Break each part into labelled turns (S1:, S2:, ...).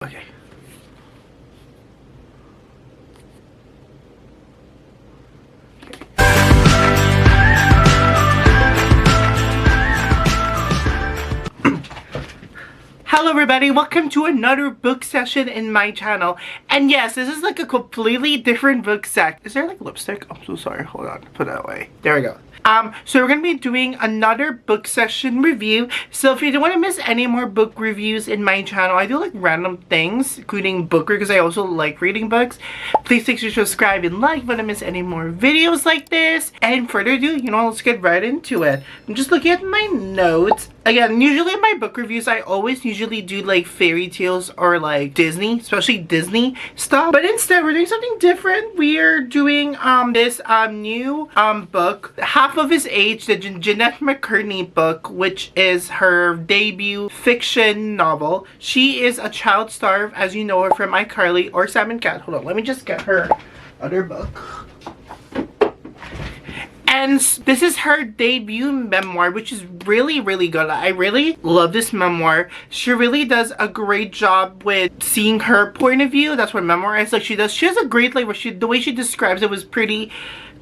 S1: Okay. Hello everybody, welcome to another book session in my channel. And yes, this is like a completely different book set. Is there like lipstick? I'm so sorry, hold on, put that away. There we go. So we're gonna be doing another book session review. So if you don't want to miss any more book reviews in my channel, I do like random things, including book reviews because I also like reading books. Please make sure to subscribe and like if you want to miss any more videos like this. And further ado, let's get right into it. I'm just looking at my notes. Again, usually in my book reviews, I always usually do like fairy tales or like Disney, especially Disney stuff. But instead, we're doing something different. We are doing this new book, Half of His Age, the Jennette Mccurdy book, which is her debut fiction novel. She is a child star, as you know her from iCarly or Sam and Cat. Hold on, let me just get her other book. And this is her debut memoir, which is really, really good. I really love this memoir. She really does a great job with seeing her point of view. That's what memoir is. Like, she has a great, like, the way she describes it was pretty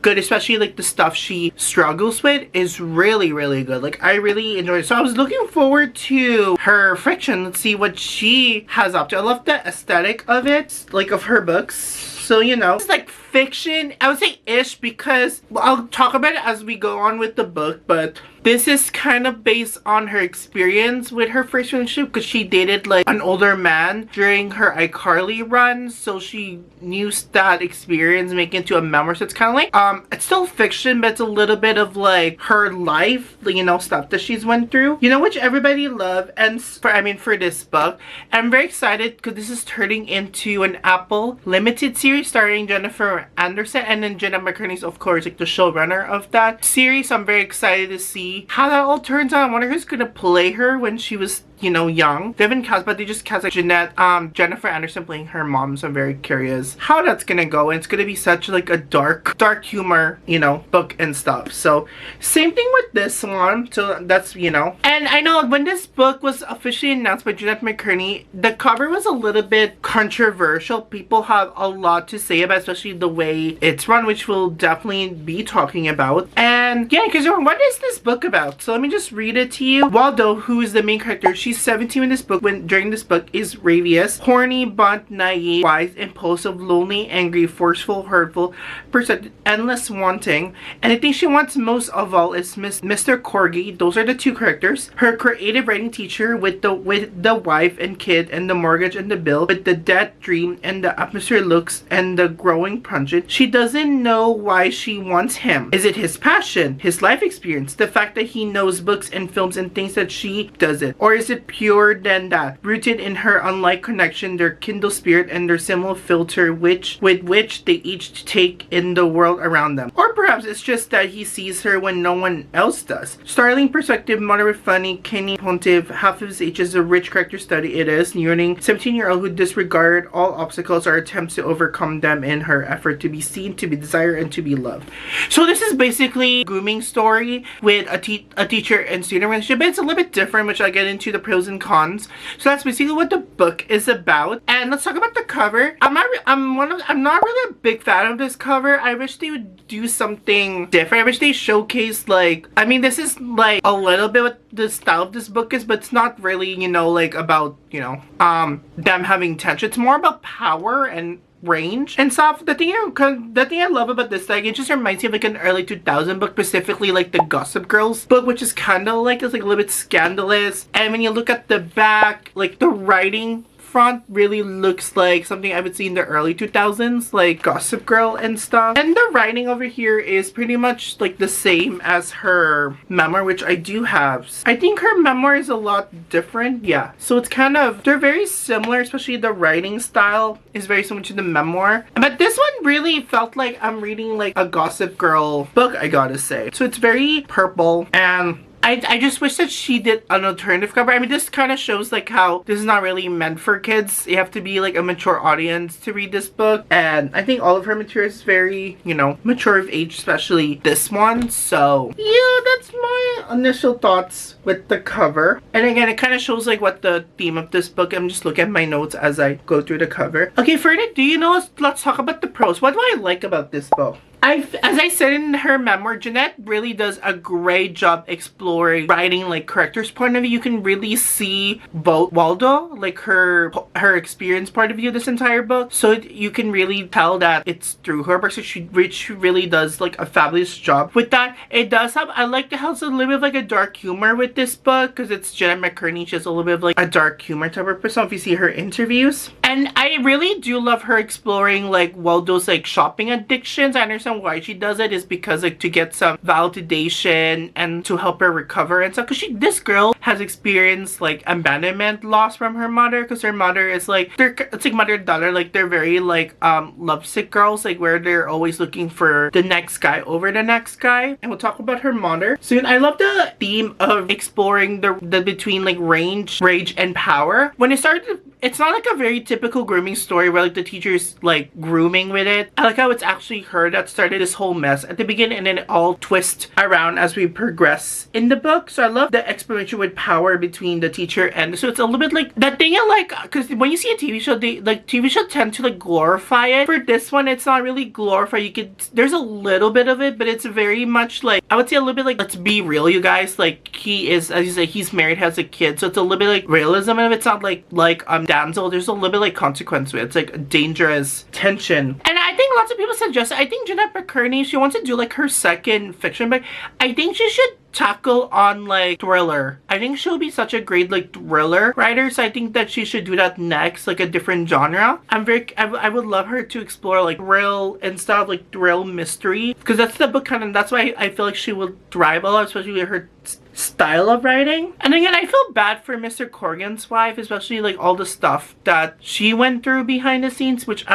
S1: good, especially like the stuff she struggles with is really, really good. Like, I really enjoyed it. So I was looking forward to her fiction. Let's see what she has up to. I love the aesthetic of it, like of her books. So, it's like fiction, I would say ish, because I'll talk about it as we go on with the book, but this is kind of based on her experience with her first relationship, because she dated like an older man during her iCarly run, so she used that experience making it into a memoir. So it's kind of like it's still fiction, but it's a little bit of like her life, stuff that she's went through, which everybody loved. And for this book, I'm very excited because this is turning into an Apple limited series starring Jennifer Anderson, and then Jennette Mccurdy is of course like the showrunner of that series. So I'm very excited to see how that all turns out. I wonder who's gonna play her when she was young. They haven't cast, but they just cast like Jennifer Anderson playing her mom. So I'm very curious how that's gonna go. And it's gonna be such like a dark humor, book and stuff. So same thing with this one. So that's, and I know when this book was officially announced by Jennette Mccurdy, the cover was a little bit controversial. People have a lot to say about, especially the way it's run, which we'll definitely be talking about. And yeah, because what is this book about? So let me just read it to you. Waldo, who is the main character, she's 17 in this book. During this book is Ravious, horny, but naive, wise, impulsive, lonely, angry, forceful, hurtful, persistent, endless, wanting. And I think she wants most of all is Mr. Corgi. Those are the two characters. Her creative writing teacher with the wife and kid and the mortgage and the bill, with the debt dream and the atmosphere looks and the growing pungent. She doesn't know why she wants him. Is it his passion, his life experience, the fact that he knows books and films and things that she doesn't? Or is it pure than that, rooted in her unlike connection, their kindle spirit, and their similar filter with which they each take in the world around them? Or perhaps it's just that he sees her when no one else does. Startling perspective, moderate funny, canny, pontiff, Half of His Age is a rich character study. It is yearning 17-year-old who disregard all obstacles or attempts to overcome them in her effort to be seen, to be desired, and to be loved. So this is basically a grooming story with a teacher and student relationship, but it's a little bit different, which I'll get into the pros and cons. So that's basically what the book is about. And let's talk about the cover. I'm not really a big fan of this cover. I wish they would do something different. I wish they showcased this is like a little bit what the style of this book is, but it's not really, like about, them having tension. It's more about power and range and stuff. The thing I love about this, like, it just reminds me of like an early 2000 book, specifically like the Gossip Girls book, which is kind of like, it's like a little bit scandalous. And when you look at the back, like the writing front really looks like something I would see in the early 2000s, like Gossip Girl and stuff. And the writing over here is pretty much like the same as her memoir, which I do have. I think her memoir is a lot different. Yeah, so it's kind of, they're very similar, especially the writing style is very similar to the memoir. But this one really felt like I'm reading like a Gossip Girl book, I gotta say. So it's very purple, and I just wish that she did an alternative cover. I mean, this kind of shows like how this is not really meant for kids. You have to be like a mature audience to read this book, and I think all of her material is very, you know, mature of age, especially this one. So yeah, that's my initial thoughts with the cover. And again, it kind of shows like what the theme of this book. I'm just looking at my notes as I go through the cover. Okay, for it, do you know, let's talk about the pros. What do I like about this book? As I said in her memoir, Jennette really does a great job exploring writing like character's point of view. You can really see both Waldo, like her experience part of view this entire book. So you can really tell that it's through her person. She really does like a fabulous job with that. It does have, I like the house a little bit of like a dark humor with this book because it's Jennette Mccurdy. She has a little bit of like a dark humor type of person if you see her interviews. And I really do love her exploring like Waldo's like shopping addictions. I understand why she does it is because like to get some validation and to help her recover and stuff, because this girl has experienced like abandonment loss from her mother, because her mother is like, it's like mother and daughter, like they're very like lovesick girls, like where they're always looking for the next guy over the next guy. And we'll talk about her mother soon. I love the theme of exploring the between like rage and power. When it started, it's not like a very typical grooming story where like the teacher's like grooming with it. I like how it's actually her that started this whole mess at the beginning, and then it all twists around as we progress in the book. So I love the exploration with power between the teacher and, so it's a little bit like that thing I like, because when you see a TV show, they like TV shows tend to like glorify it. For this one, it's not really glorified. There's a little bit of it, but it's very much like, I would say a little bit like, let's be real, you guys, like he is, as you say, he's married, has a kid, so it's a little bit like realism of it. It's not like Damsel. There's a little bit like consequence to it. It's like a dangerous tension. And I think lots of people suggest, I think Jennette Mccurdy, she wants to do like her second fiction book. I think she should tackle on like thriller. I think she'll be such a great like thriller writer, so I think that she should do that next, like a different genre. I would love her to explore like thrill and stuff, like thrill mystery, because that's the book kind of, that's why I feel like she will thrive a lot, especially with her style of writing. And again, I feel bad for Mr. Corrigan's wife, especially like all the stuff that she went through behind the scenes, which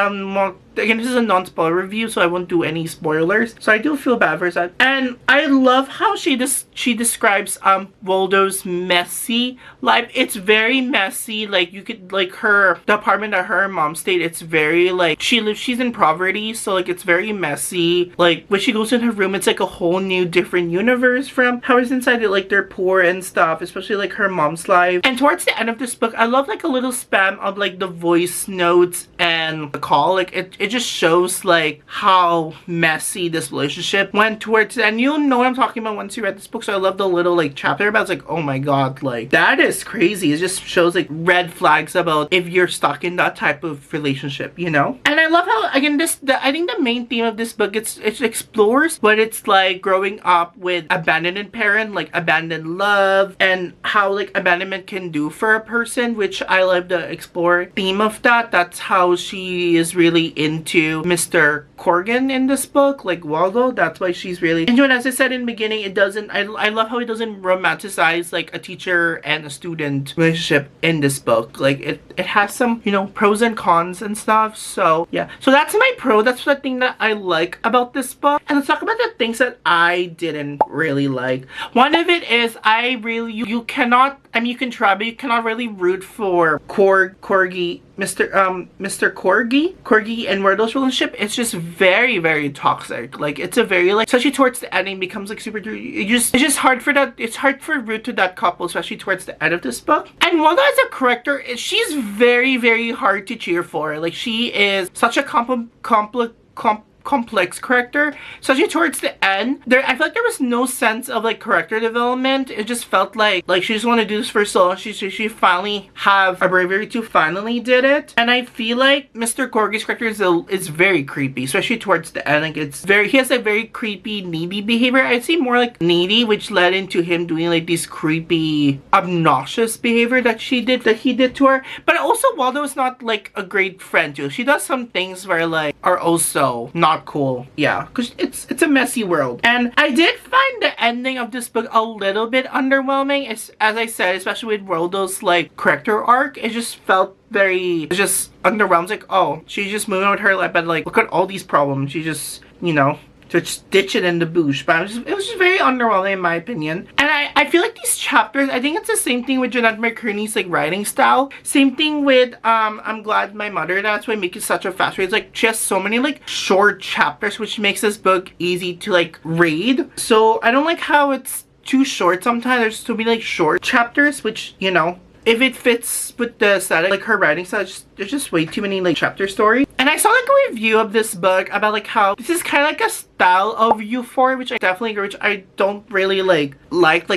S1: again, this is a non-spoiler review, so I won't do any spoilers. So I do feel bad for that. And I love how she describes Waldo's messy life. It's very messy. Like you could like the apartment that her mom stayed, it's very like she's in poverty, so like it's very messy. Like when she goes in her room, it's like a whole new different universe from how it's inside it. Like they're poor and stuff, especially like her mom's life. And towards the end of this book, I love like a little spam of like the voice notes and the call. Like it just shows like how messy this relationship went towards it. And you'll know what I'm talking about once you read this book. So I love the little like chapter about, it's like, oh my god, like that is crazy. It just shows like red flags about if you're stuck in that type of relationship, you know. And I love how, again, I think the main theme of this book, it explores what it's like growing up with abandoned parent, like abandoned love, and how like abandonment can do for a person, which I love the explore theme of that. That's how she is really into Mr. Corrigan in this book, like Waldo. That's why she's really into it. As I said in the beginning, it doesn't, I love how it doesn't romanticize like a teacher and a student relationship in this book. Like it has some, you know, pros and cons and stuff. So yeah, so that's my pro. That's the thing that I like about this book. And let's talk about the things that I didn't really like. One of it is you cannot, I mean, you can try, but you cannot really root for Corgi, Mr. Corgi and Wardow's relationship. It's just very, very toxic. Like it's a very like, especially towards the ending, becomes like super, it's just hard for that, it's hard for root to that couple, especially towards the end of this book. And Waldo as a character, she's very, very hard to cheer for. Like she is such a complex character, especially towards the end. I feel like there was no sense of like character development. It just felt like she just wanted to do this for so long. She finally have a bravery to finally did it. And I feel like Mr. Corgi's character is very creepy, especially towards the end. Like he has a very creepy, needy behavior. I'd say more like needy, which led into him doing like these creepy, obnoxious behavior that he did to her. But also Waldo is not like a great friend too. She does some things where like are also not cool. Yeah, because it's a messy world. And I did find the ending of this book a little bit underwhelming. As I said, especially with Waldo's like character arc, it just felt very just underwhelmed. Like, oh, she's just moving on with her life, but like look at all these problems. She just, you know, to just ditch it in the bush. But it was just very underwhelming in my opinion. And I feel like these chapters, I think it's the same thing with Jennette Mccurdy's like writing style. Same thing with I'm Glad My Mother. That's why I make it such a fast read. It's like she has so many like short chapters, which makes this book easy to like read. So I don't like how it's too short sometimes. There's too many like short chapters, which, you know, if it fits with the aesthetic, like her writing style, there's just way too many like chapter stories. And I saw like a review of this book about like how this is kind of like a style of Euphoria, which I definitely agree, which I don't really like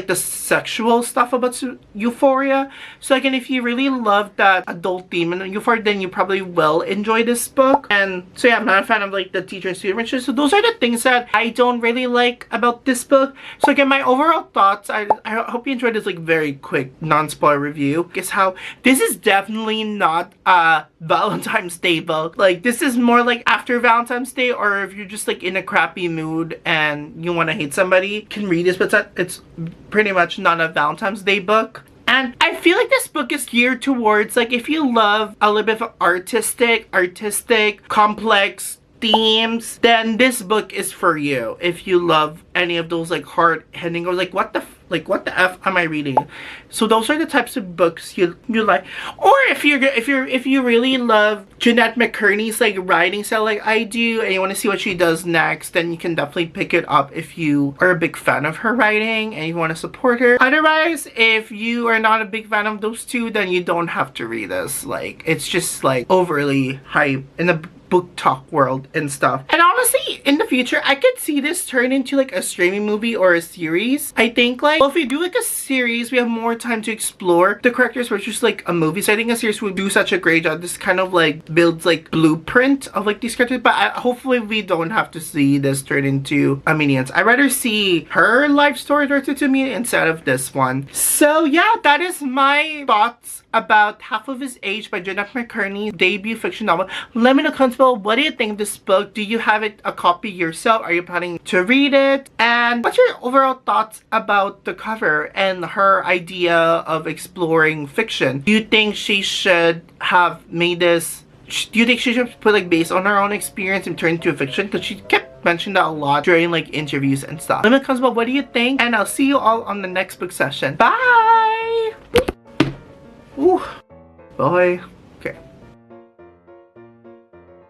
S1: the sexual stuff about Euphoria. So again, if you really love that adult theme in Euphoria, then you probably will enjoy this book. And so yeah, I'm not a fan of like the teacher and student relationship. So those are the things that I don't really like about this book. So again, my overall thoughts, I hope you enjoyed this like very quick non-spoiler review, is how this is definitely not a Valentine's Day book. Like this is more like after Valentine's Day, or if you're just like in a crappy mood and you want to hate somebody, you can read this, but it's pretty much not a Valentine's Day book. And I feel like this book is geared towards like if you love a little bit of artistic, complex themes, then this book is for you. If you love any of those like hard hitting or like what the F am I reading? So those are the types of books you like. Or if you really love Jennette Mccurdy's like writing style like I do, and you want to see what she does next, then you can definitely pick it up if you are a big fan of her writing and you want to support her. Otherwise, if you are not a big fan of those two, then you don't have to read this. Like it's just like overly hype in the book talk world and stuff. And honestly, in the future, I could see this turn into like a streaming movie or a series. I think like, well, if we do like a series, we have more time to explore the characters versus like a movie. So I think a series would do such a great job. This kind of like builds like blueprint of like these characters. But hopefully we don't have to see this turn into a minions. I'd rather see her life story directed to me instead of this one. So yeah, that is my thoughts about Half of His Age by Jennette Mccurdy's debut fiction novel. Let me know comments below, what do you think of this book? Do you have it a copy yourself? Are you planning to read it? And what's your overall thoughts about the cover and her idea of exploring fiction? Do you think she should have made this, do you think she should put like based on her own experience and turn into a fiction? Because she kept mentioning that a lot during like interviews and stuff. Let me know comments below, what do you think? And I'll see you all on the next book session. Bye! Ooh, boy. Okay.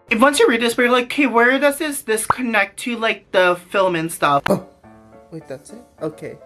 S1: If once you read this, you're like, okay, where does this connect to like the film and stuff? Oh, wait, that's it? Okay.